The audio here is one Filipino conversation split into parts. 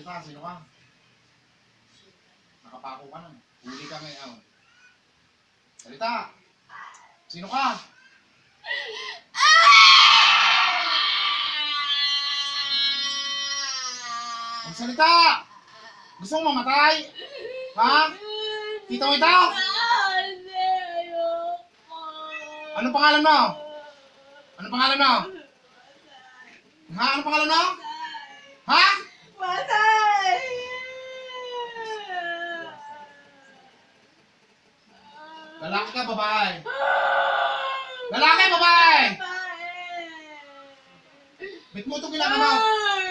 Magsalita, sino ka? Nakapako ka na. Huli ka ngayon. Salita! Sino ka? Magsalita! Gusto mong mamatay? Ha? Kita mo ito? Anong pangalan mo? Anong pangalan mo? Ha? Anong pangalan mo? Ha? Matay! Lalaki ka, babae? Lalaki, babae! Ba't mo ito ginagawa?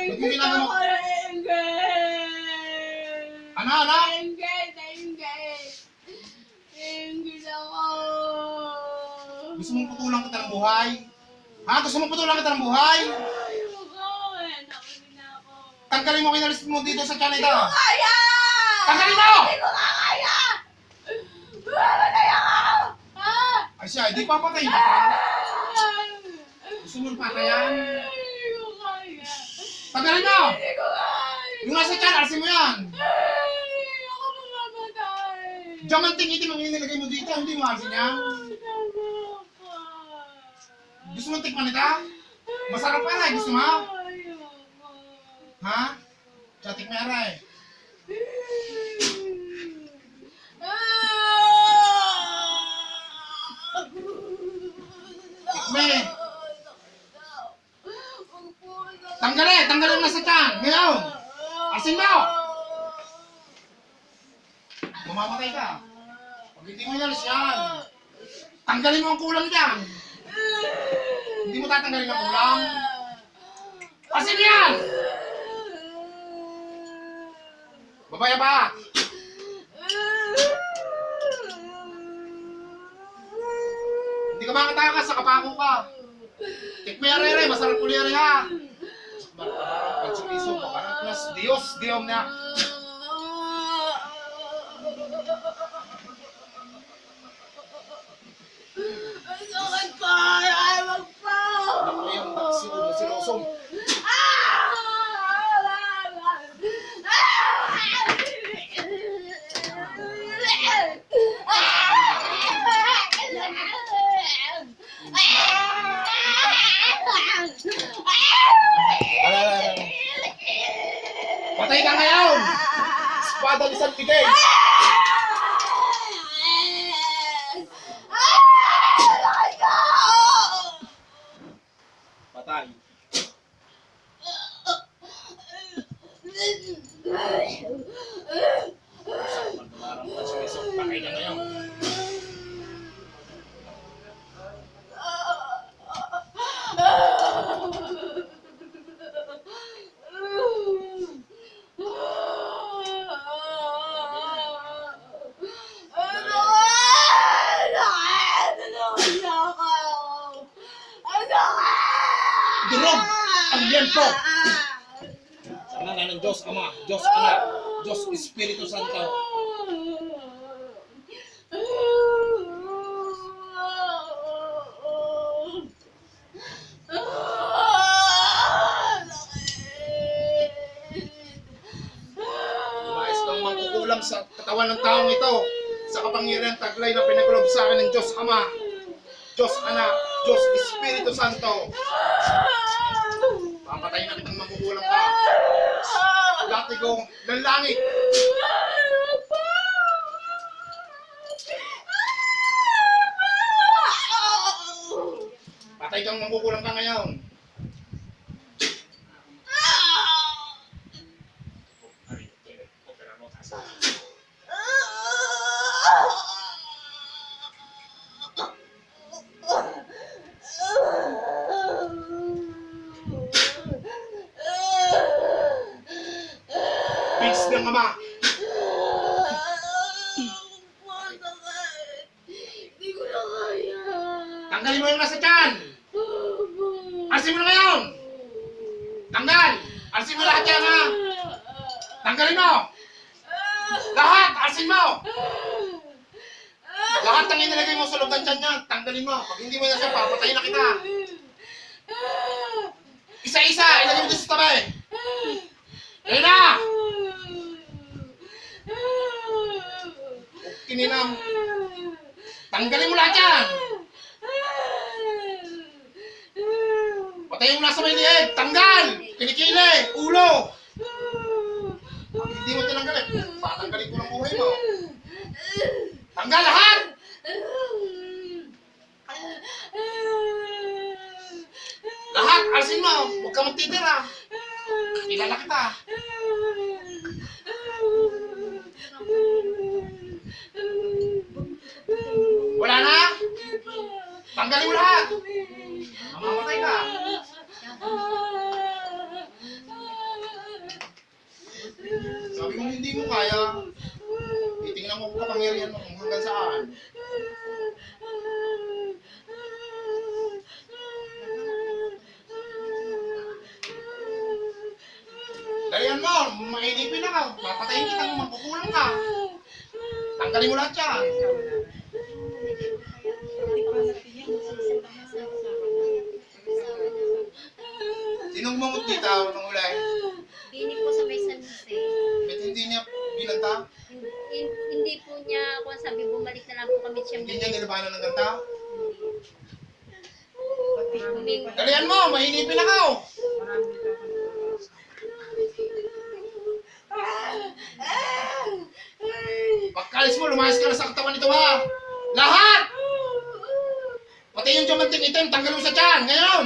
Ba't mo ginagawa? Ano? Ano? Gusto mong putulang kita ng buhay? Ha? Gusto mong putulang kita ng buhay? Tanggalin mo kinalis mo dito sa tiyan ito. Kaya! Tanggalin mo! Hindi ko nga kaya! Mamatay ako! Ay siya, hindi papatay ka pa. Gusto mong patayan? Hindi ko kaya! Tanggalin mo! Hindi ko kaya! Yung nasa tiyan, alisin mo yan. Hindi ako mamamatay! Diamanting itim ang inilagay mo dito, hindi mo alisin yan. Gusto mong tikman ito? Masarap pa rin, gusto mo? Ha? Chatik mo aray. Tikme. Tanggalin mo sa tiyan. Ngayon. Asin mo. Mamamatay ka. Pag hindi mo inalis yan. Tanggalin mo ang kulang dyan. Hindi mo tatanggalin ang kulang. Asin yan! Babaya ba? Hindi ka makatakas sa kapako ka. Tikme arere, masarap uli are ha. Pagsumiso pa, parang plus Diyos, Diyom na. Sakit pa! Ay, wag pa! Ano yung silosong? Patay ka ngayon! Espada ni San Miguel! Patay. Magmarang pagsumiso, patay ka ngayon. Durog ang liempo! Sa ngalan ng Diyos Ama, Diyos Anak, Diyos Espiritu Santo. Mais kang mangkukulam sa katawan ng taong ito sa kapangyarihan taglay na pinaglob sa akin ng Diyos Ama, Diyos Anak, Diyos Espiritu Santo. Papatayin na kitang mangkukulam ka. Latigong ng langit. Patay kang mangkukulam ka ngayon. Peace ng Ama. Hindi ko na kaya. Tanggalin mo yung nasa tiyan. Alisin mo na ngayon. Tanggal. Alisin mo lahat yan ha. Tanggalin mo. Lahat. Alisin mo. Lahat ng inilagay mo sa loob ng tiyan niya. Tanggalin mo. Pag hindi mo na siya, papatayin na kita. Isa-isa. Ilagay mo dito sa tabi. Ayun na. kininam. Tanggalin mo lahat yan. Patayin mo nasa may liig. Tanggal. Kinikili. Ulo. Pag hindi mo tinanggalin, patanggalin ko ng buhay mo. Tanggal lahat. Lahat. Alisin mo. Huwag ka magtitira. Kilala kita. Wala na? Tanggalin mo lahat. Mamamatay ka. Sabi mo hindi mo kaya. Titingnan mo kung kapangyarihan mo kung hanggang saan. Dalihan mo, mainipin na ka. Papatayin kita kung magkukulang ka. Tanggalin mo lahat yan. Sinong mangot dito nung ulay? Bini po sa may sanse. Ba't hindi niya binanta? Hindi po niya, kung sabi, bumalik na lang po kami siya. Hindi niya nilabanan ng ganta? Humingi. Dalihan mo, mahinipin na ka. Pagkalis mo, lumayas ka na sa katawan nito ha. Lahat! Pati yung diamanting itim, tanggalin mo sa tiyan. Ngayon!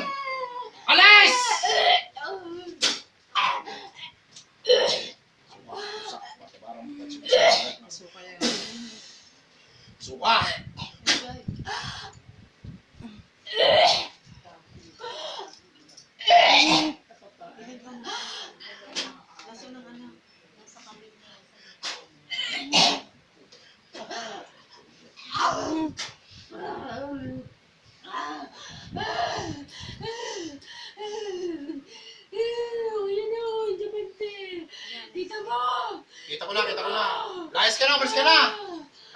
Alis! Suka! Kita ko na, kita ko na. Layas ka na, umalis ka na.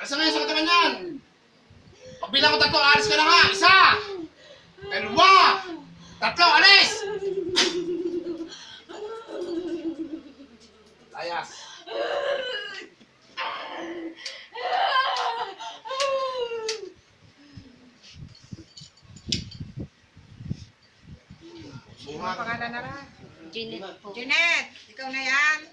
Alis na ngayon sa katawan yan. Pagbilang ko tatlo, alis ka na ha. Isa! Dalawa! Tatlo, alis! Layas. Ang pangalan na ra? Janet po. Jeanette, ikaw na yan.